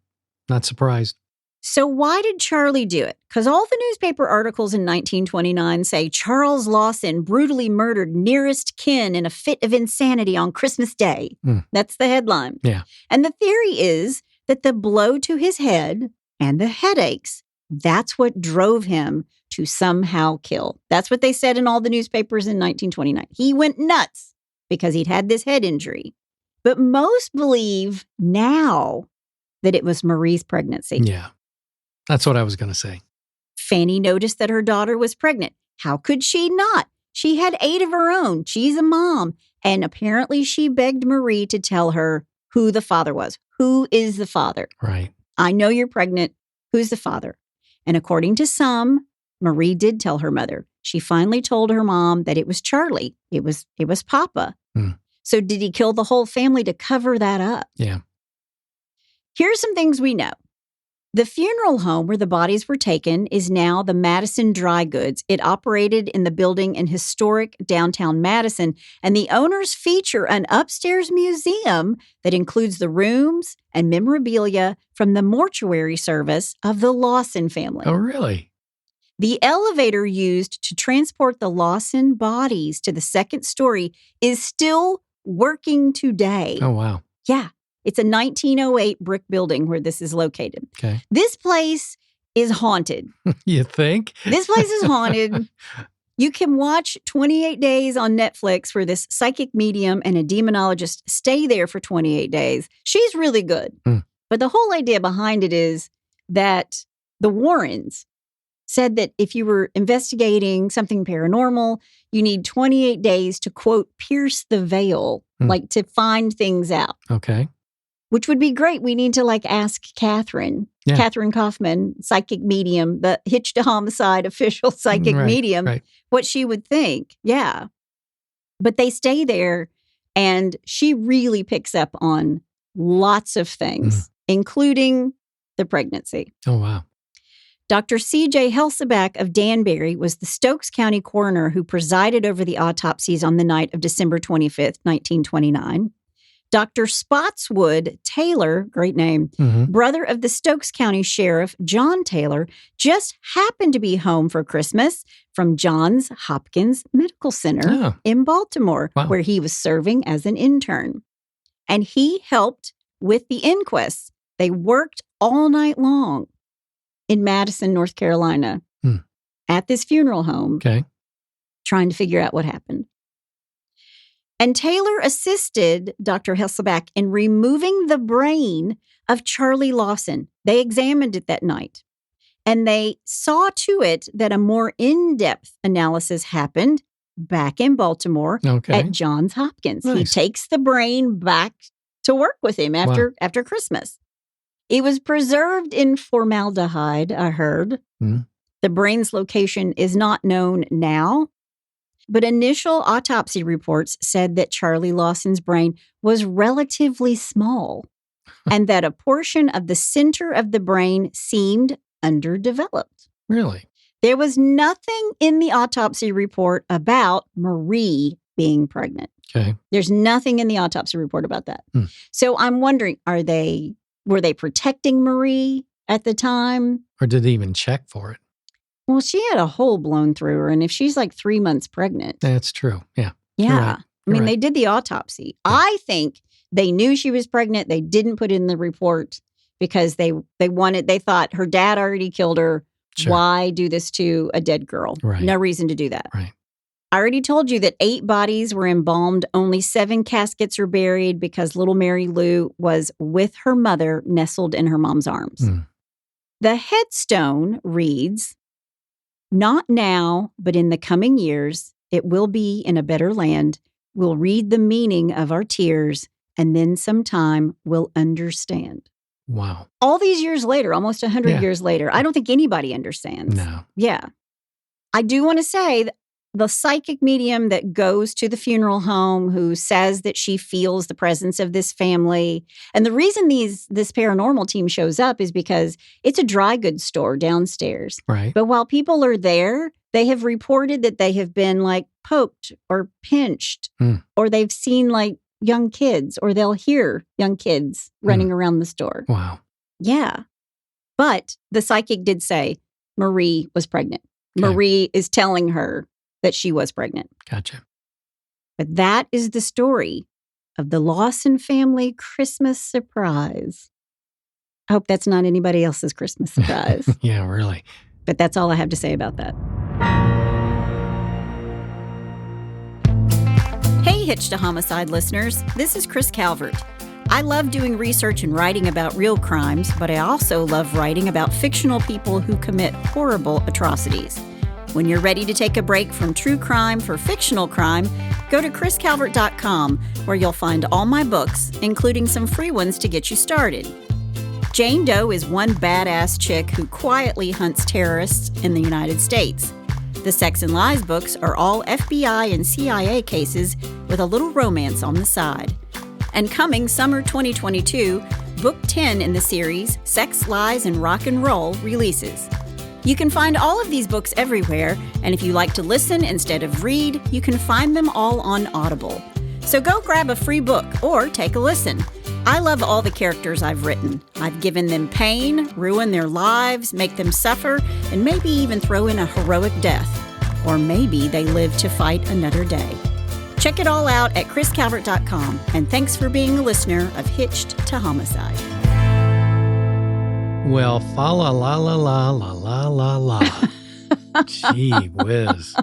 Speaker 2: Not surprised.
Speaker 1: So why did Charlie do it? Because all the newspaper articles in 1929 say Charles Lawson brutally murdered nearest kin in a fit of insanity on Christmas Day. That's the headline.
Speaker 2: Yeah.
Speaker 1: And the theory is that the blow to his head and the headaches, that's what drove him to somehow kill. That's what they said in all the newspapers in 1929. He went nuts because he'd had this head injury. But most believe now that it was Marie's pregnancy.
Speaker 2: Yeah. That's what I was going to say.
Speaker 1: Fannie noticed that her daughter was pregnant. How could she not? She had 8 of her own. She's a mom. And apparently she begged Marie to tell her who the father was. Who is the father?
Speaker 2: Right.
Speaker 1: I know you're pregnant. Who's the father? And according to some, Marie did tell her mother. She finally told her mom that it was Charlie. It was Papa. So did he kill the whole family to cover that up?
Speaker 2: Yeah.
Speaker 1: Here's some things we know. The funeral home where the bodies were taken is now the Madison Dry Goods. It operated in the building in historic downtown Madison, and the owners feature an upstairs museum that includes the rooms and memorabilia from the mortuary service of the Lawson family.
Speaker 2: Oh, really?
Speaker 1: The elevator used to transport the Lawson bodies to the second story is still working today.
Speaker 2: Oh, wow.
Speaker 1: Yeah. It's a 1908 brick building where this is located.
Speaker 2: Okay.
Speaker 1: This place is haunted.
Speaker 2: You think?
Speaker 1: This place is haunted. You can watch 28 Days on Netflix where this psychic medium and a demonologist stay there for 28 days. She's really good. But the whole idea behind it is that the Warrens said that if you were investigating something paranormal, you need 28 days to, quote, pierce the veil, like to find things out.
Speaker 2: Okay.
Speaker 1: Which would be great. We need to ask Catherine Kaufman, psychic medium, the Hitched Homicide official psychic medium, what she would think. Yeah. But they stay there and she really picks up on lots of things, including the pregnancy.
Speaker 2: Oh, wow.
Speaker 1: Dr. C.J. Helsebach of Danbury was the Stokes County coroner who presided over the autopsies on the night of December 25th, 1929. Dr. Spotswood Taylor, great name, brother of the Stokes County Sheriff John Taylor, just happened to be home for Christmas from Johns Hopkins Medical Center in Baltimore, where he was serving as an intern. And he helped with the inquests. They worked all night long in Madison, North Carolina, at this funeral home, trying to figure out what happened. And Taylor assisted Dr. Helsebach in removing the brain of Charlie Lawson. They examined it that night, and they saw to it that a more in-depth analysis happened back in Baltimore at Johns Hopkins. Nice. He takes the brain back to work with him after Christmas. It was preserved in formaldehyde, I heard. The brain's location is not known now. But initial autopsy reports said that Charlie Lawson's brain was relatively small and that a portion of the center of the brain seemed underdeveloped.
Speaker 2: Really?
Speaker 1: There was nothing in the autopsy report about Marie being pregnant.
Speaker 2: Okay.
Speaker 1: There's nothing in the autopsy report about that. So I'm wondering, were they protecting Marie at the time?
Speaker 2: Or did they even check for it?
Speaker 1: Well, she had a hole blown through her, and if she's 3 months pregnant.
Speaker 2: That's true. Yeah.
Speaker 1: Yeah. I mean, they did the autopsy. Yeah. I think they knew she was pregnant. They didn't put it in the report because they thought her dad already killed her. Sure. Why do this to a dead girl?
Speaker 2: Right.
Speaker 1: No reason to do that.
Speaker 2: Right.
Speaker 1: I already told you that 8 bodies were embalmed. Only 7 caskets are buried because little Mary Lou was with her mother nestled in her mom's arms. The headstone reads, "Not now, but in the coming years, it will be in a better land. We'll read the meaning of our tears, and then sometime we'll understand."
Speaker 2: Wow.
Speaker 1: All these years later, almost 100 years later, I don't think anybody understands.
Speaker 2: No.
Speaker 1: Yeah. I do want to say that the psychic medium that goes to the funeral home who says that she feels the presence of this family. And the reason this paranormal team shows up is because it's a dry goods store downstairs.
Speaker 2: Right.
Speaker 1: But while people are there, they have reported that they have been poked or pinched or they've seen young kids or they'll hear young kids running around the store.
Speaker 2: Wow.
Speaker 1: Yeah. But the psychic did say Marie was pregnant.
Speaker 2: Okay.
Speaker 1: Marie is telling her that she was pregnant.
Speaker 2: Gotcha.
Speaker 1: But that is the story of the Lawson family Christmas surprise. I hope that's not anybody else's Christmas surprise.
Speaker 2: Yeah, really.
Speaker 1: But that's all I have to say about that. Hey, Hitched to Homicide listeners. This is Chris Calvert. I love doing research and writing about real crimes, but I also love writing about fictional people who commit horrible atrocities. When you're ready to take a break from true crime for fictional crime, go to chriscalvert.com, where you'll find all my books, including some free ones to get you started. Jane Doe is one badass chick who quietly hunts terrorists in the United States. The Sex and Lies books are all FBI and CIA cases with a little romance on the side. And coming summer 2022, Book 10 in the series, Sex, Lies, and Rock and Roll, releases. You can find all of these books everywhere, and if you like to listen instead of read, you can find them all on Audible. So go grab a free book or take a listen. I love all the characters I've written. I've given them pain, ruined their lives, make them suffer, and maybe even throw in a heroic death. Or maybe they live to fight another day. Check it all out at chriscalvert.com, and thanks for being a listener of Hitched to Homicide.
Speaker 2: Well, fa la la la la la la la la. Gee whiz.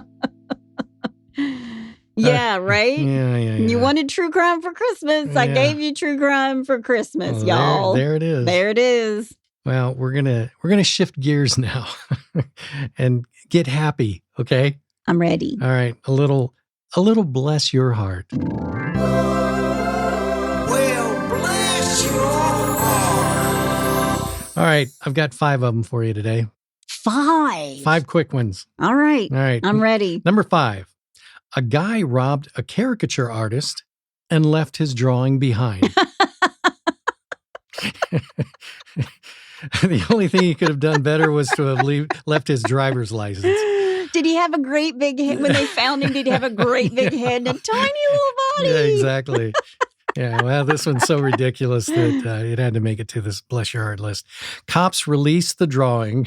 Speaker 1: Yeah, right?
Speaker 2: Yeah.
Speaker 1: You wanted true crime for Christmas. I
Speaker 2: Yeah.
Speaker 1: gave you true crime for Christmas,
Speaker 2: Well,
Speaker 1: y'all.
Speaker 2: There it is.
Speaker 1: There it is.
Speaker 2: Well, we're gonna shift gears now and get happy, okay?
Speaker 1: I'm ready.
Speaker 2: All right, a little bless your heart.
Speaker 3: Well, bless your heart.
Speaker 2: All right, I've got 5 of them for you today.
Speaker 1: 5.
Speaker 2: 5 quick ones.
Speaker 1: All right.
Speaker 2: All right.
Speaker 1: I'm ready.
Speaker 2: Number 5. A guy robbed a caricature artist and left his drawing behind. The only thing he could have done better was to have left his driver's license.
Speaker 1: Did he have a great big head? When they found him, did he have a great big head and a tiny little body?
Speaker 2: Yeah, exactly. Yeah, well, this one's so ridiculous that it had to make it to this bless your heart list. Cops released the drawing,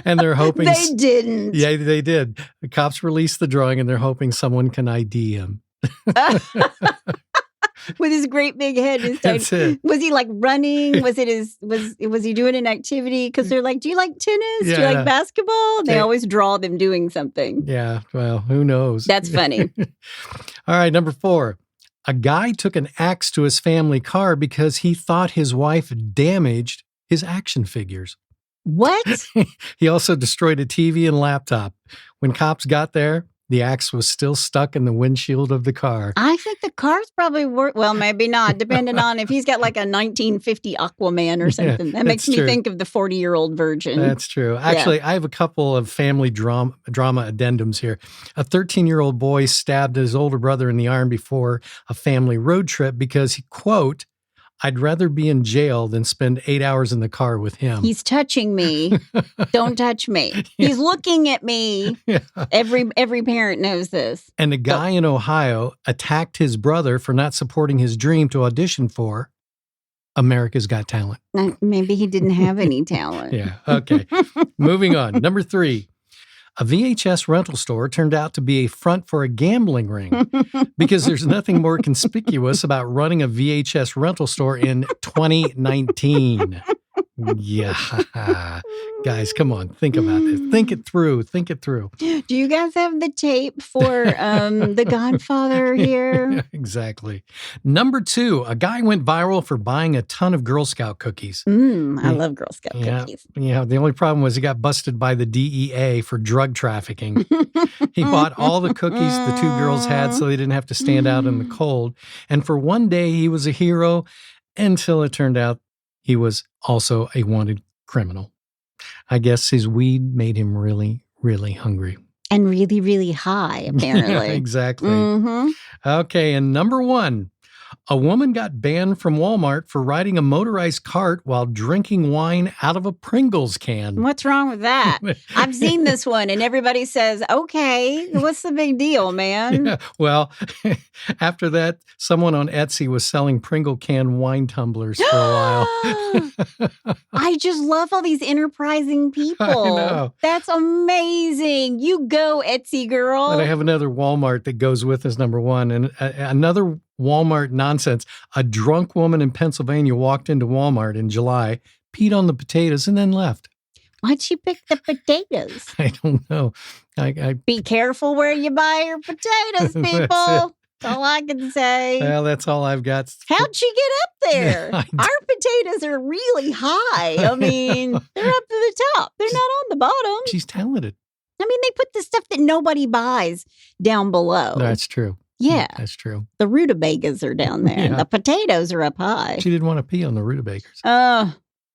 Speaker 2: and they're hoping...
Speaker 1: They didn't.
Speaker 2: Yeah, they did. The cops released the drawing, and they're hoping someone can ID him.
Speaker 1: With his great big head. And his
Speaker 2: That's it.
Speaker 1: Was he like running? Was he doing an activity? Because they're like, do you like tennis? Do you
Speaker 2: Yeah.
Speaker 1: like basketball? They
Speaker 2: Yeah.
Speaker 1: always draw them doing something.
Speaker 2: Yeah, well, who knows?
Speaker 1: That's funny.
Speaker 2: All right, number 4. A guy took an axe to his family car because he thought his wife damaged his action figures.
Speaker 1: What?
Speaker 2: He also destroyed a TV and laptop. When cops got there, the axe was still stuck in the windshield of the car.
Speaker 1: I think the car's probably worth, well, maybe not, depending on if he's got like a 1950 Aquaman or something. That makes
Speaker 2: that's
Speaker 1: me
Speaker 2: true.
Speaker 1: think of the 40-year-old virgin.
Speaker 2: That's true. Actually, I have a couple of family drama addendums here. A 13-year-old boy stabbed his older brother in the arm before a family road trip because he, quote, I'd rather be in jail than spend 8 hours in the car with him.
Speaker 1: He's touching me. Don't touch me. He's looking at me.
Speaker 2: Yeah.
Speaker 1: Every parent knows this.
Speaker 2: And a guy in Ohio attacked his brother for not supporting his dream to audition for America's Got Talent.
Speaker 1: Maybe he didn't have any talent.
Speaker 2: Yeah. Okay. Moving on. Number 3. A VHS rental store turned out to be a front for a gambling ring because there's nothing more conspicuous about running a VHS rental store in 2019. Yeah. Guys, come on. Think about this. Think it through. Think it through.
Speaker 1: Do you guys have the tape for The Godfather here?
Speaker 2: Yeah, exactly. Number 2, a guy went viral for buying a ton of Girl Scout cookies.
Speaker 1: I love Girl Scout
Speaker 2: Yeah.
Speaker 1: cookies.
Speaker 2: Yeah, the only problem was he got busted by the DEA for drug trafficking. He bought all the cookies the 2 girls had so they didn't have to stand out in the cold. And for one day, he was a hero until it turned out he was also a wanted criminal. I guess his weed made him really, really hungry.
Speaker 1: And really, really high, apparently.
Speaker 2: Exactly.
Speaker 1: Mm-hmm.
Speaker 2: Okay, and number 1, a woman got banned from Walmart for riding a motorized cart while drinking wine out of a Pringles can.
Speaker 1: What's wrong with that? I've seen this one, and everybody says, okay, what's the big deal, man?
Speaker 2: Yeah, well, after that, someone on Etsy was selling Pringle can wine tumblers for a while.
Speaker 1: I just love all these enterprising people.
Speaker 2: I know.
Speaker 1: That's amazing. You go, Etsy girl.
Speaker 2: And I have another Walmart that goes with this number 1. And another Walmart nonsense. A drunk woman in Pennsylvania walked into Walmart in July, peed on the potatoes, and then left.
Speaker 1: Why'd she pick the potatoes?
Speaker 2: I don't know. I
Speaker 1: Be careful where you buy your potatoes,
Speaker 2: That's
Speaker 1: people. That's all I can say.
Speaker 2: Well, that's all I've got.
Speaker 1: How'd she get up there?
Speaker 2: I
Speaker 1: Our potatoes are really high. I mean, they're up to the top. They're not on the bottom.
Speaker 2: She's talented.
Speaker 1: I mean, they put the stuff that nobody buys down below.
Speaker 2: That's true.
Speaker 1: Yeah.
Speaker 2: That's true.
Speaker 1: The rutabagas are down there.
Speaker 2: Yeah.
Speaker 1: The potatoes are up high.
Speaker 2: She didn't want to pee on the rutabagas.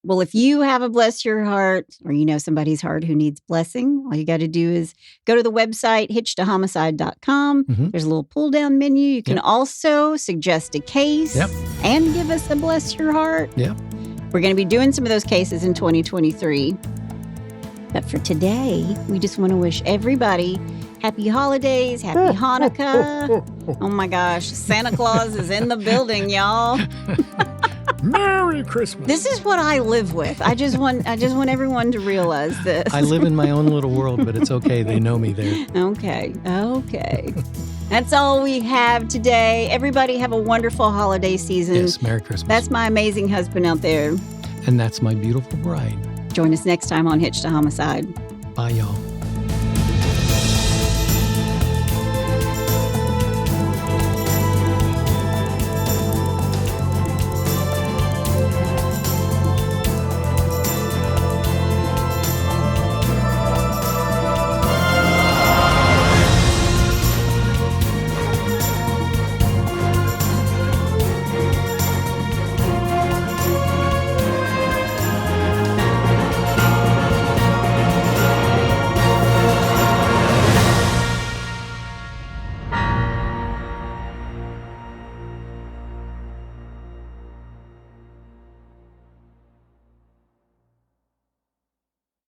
Speaker 1: Well, if you have a bless your heart or you know somebody's heart who needs blessing, all you got to do is go to the website, hitchedtohomicide.com.
Speaker 2: Mhm.
Speaker 1: There's a little pull down menu. You can
Speaker 2: Yep.
Speaker 1: also suggest a case.
Speaker 2: Yep.
Speaker 1: and give us a bless your heart.
Speaker 2: Yeah.
Speaker 1: We're going to be doing some of those cases in 2023. But for today, we just want to wish everybody happy holidays, happy Hanukkah. Oh my gosh, Santa Claus is in the building, y'all.
Speaker 2: Merry Christmas.
Speaker 1: This is what I live with. I just want everyone to realize this.
Speaker 2: I live in my own little world, but it's okay. They know me there.
Speaker 1: Okay. That's all we have today. Everybody have a wonderful holiday season.
Speaker 2: Yes, Merry Christmas.
Speaker 1: That's my amazing husband out there.
Speaker 2: And that's my beautiful bride.
Speaker 1: Join us next time on Hitched to Homicide.
Speaker 2: Bye, y'all.